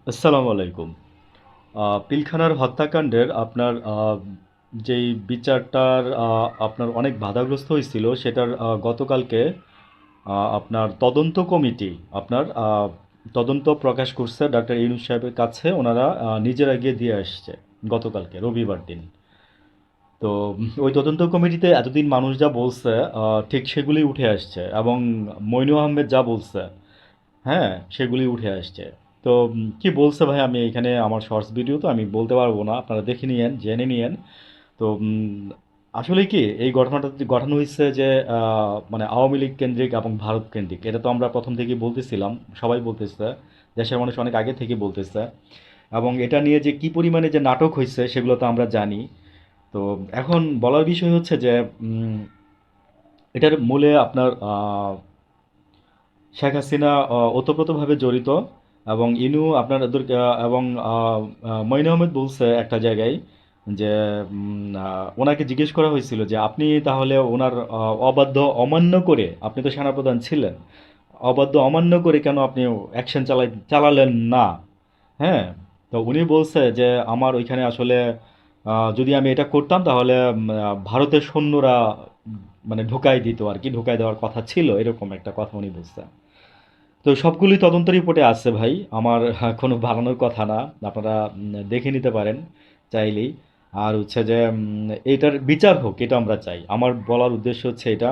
আসসালামু আলাইকুম। পিলখানার হত্যাকাণ্ডের আপনার যেই বিচারটার আপনার অনেক বাধাগ্রস্ত হয়েছিল সেটার গতকালকে আপনার তদন্ত কমিটি আপনার তদন্ত প্রকাশ করছে ডাক্তার ইউনূস সাহেবের কাছে। ওনারা নিজেরা গিয়ে দিয়ে আসছে গতকালকে রবিবার দিন। তো ওই তদন্ত কমিটিতে এতদিন মানুষ যা বলছে ঠিক সেগুলি উঠে আসছে, এবং মইনু আহমেদ যা বলছে, হ্যাঁ, সেগুলি উঠে আসছে। তো কি বলছে ভাই, আমি এখানে আমার শর্টস ভিডিও তো আমি বলতে পারবো না, আপনারা দেখে নিয়েন, জেনে নিয়েন। তো আসলে কি এই ঘটনাটা যে গঠানো হয়েছে যে মানে আওয়ামী লীগ কেন্দ্রিক এবং ভারত কেন্দ্রিক, এটা তো আমরা প্রথম থেকেই বলতেছিলাম, সবাই বলতেছে, দেশের মানুষ অনেক আগে থেকে বলতেছে। এবং এটা নিয়ে যে কি পরিমাণে যে নাটক হয়েছে সেগুলো তো আমরা জানি। তো এখন বলার বিষয় হচ্ছে যে উম, এটার মূলে আপনার শেখ হাসিনা ওতপ্রোতভাবে জড়িত। এবং ইনু আপনার এবং মঈন আহমেদ বলছে একটা জায়গায় যে ওনাকে জিজ্ঞেস করা হয়েছিল যে আপনি তাহলে ওনার অবাধ্য অমান্য করে, আপনি তো সেনাপ্রধান ছিলেন, অবাধ্য অমান্য করে কেন আপনি অ্যাকশন চালালেন না? হ্যাঁ, তো উনি বলছে যে আমার ওইখানে আসলে যদি আমি এটা করতাম তাহলে ভারতের সৈন্যরা মানে ঢুকাই দিত আর কি, ঢুকাই দেওয়ার কথা ছিল, এরকম একটা কথা উনি বলছে। তো সবগুলোই তদন্ত রিপোর্টে আছে ভাই, আমার কোনো বানানোর কথা না। আপনারা দেখে নিতে পারেন চাইলেই। আর হচ্ছে যে এটার বিচার হোক, এটা আমরা চাই। আমার বলার উদ্দেশ্য হচ্ছে এটা,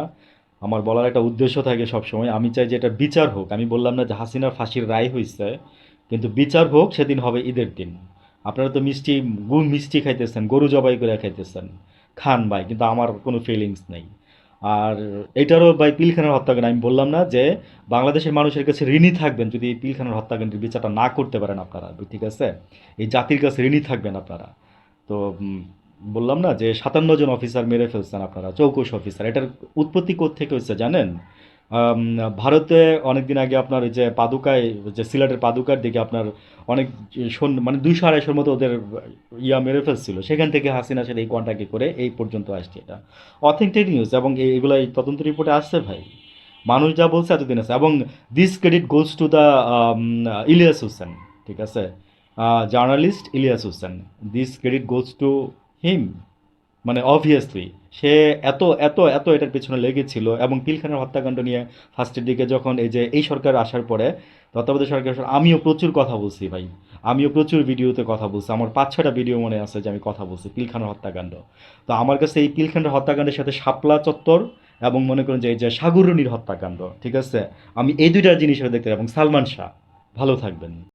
আমার বলার একটা উদ্দেশ্য থাকে সবসময়, আমি চাই যে এটার বিচার হোক। আমি বললাম না যে হাসিনার ফাঁসির রায় হয়েছে, কিন্তু বিচার হোক সেদিন হবে ঈদের দিন। আপনারা তো মিষ্টি, গুড় মিষ্টি খাইতেছেন, গরু জবাই করে খাইতেছেন, খান ভাই, কিন্তু আমার কোনো ফিলিংস নেই। আর এটারও ভাই পিলখানার হত্যাকাণ্ড, আমি বললাম না যে বাংলাদেশের মানুষের কাছে ঋণী থাকবেন যদি এই পিলখানার হত্যাকাণ্ডের বিচারটা না করতে পারেন আপনারা, ঠিক আছে? এই জাতির কাছে ঋণী থাকবেন আপনারা। তো বললাম না যে 57 জন অফিসার মেরে ফেলছেন আপনারা, চৌকস অফিসার। এটার উৎপত্তি কোত্থেকে হচ্ছে জানেন? আম, ভারতে অনেকদিন আগে আপনার ওই যে পাদুকায়, যে সিলেটের পাদুকার দিকে আপনার অনেক মানে 200-250-র মতো ওদের মেরে ফেলছিল, সেখান থেকে হাসিনা সেটা এই কন্টাক্টে করে এই পর্যন্ত আসছে। এটা অথেন্টিক নিউজ, এবং এগুলো এই তদন্ত রিপোর্টে আসছে ভাই। মানুষ যা বলছে এতদিন আছে। এবং this credit goes to the Ilias Hossain, ঠিক আছে? Journalist Ilias Hossain, this credit goes to him. মানে অবভিয়াসলি সে এত এত এত এটার পেছনে লেগেছিল। এবং পিলখানার হত্যাকাণ্ড নিয়ে ফার্স্টের দিকে যখন এই যে এই সরকার আসার পরে, তত্ত্বাবধায়ক সরকার আসার, আমিও প্রচুর কথা বলছি ভাই, আমিও প্রচুর ভিডিওতে কথা বলছি, আমার 5-6টা ভিডিও মনে আছে যে আমি কথা বলছি পিলখানার হত্যাকাণ্ড। তো আমার কাছে এই পিলখানার হত্যাকাণ্ডের সাথে শাপলা চত্বর এবং মনে করেন যে এই যে সাগররুনির হত্যাকাণ্ড, ঠিক আছে, আমি এই দুইটা জিনিস দেখতে, এবং সালমান শাহ। ভালো থাকবেন।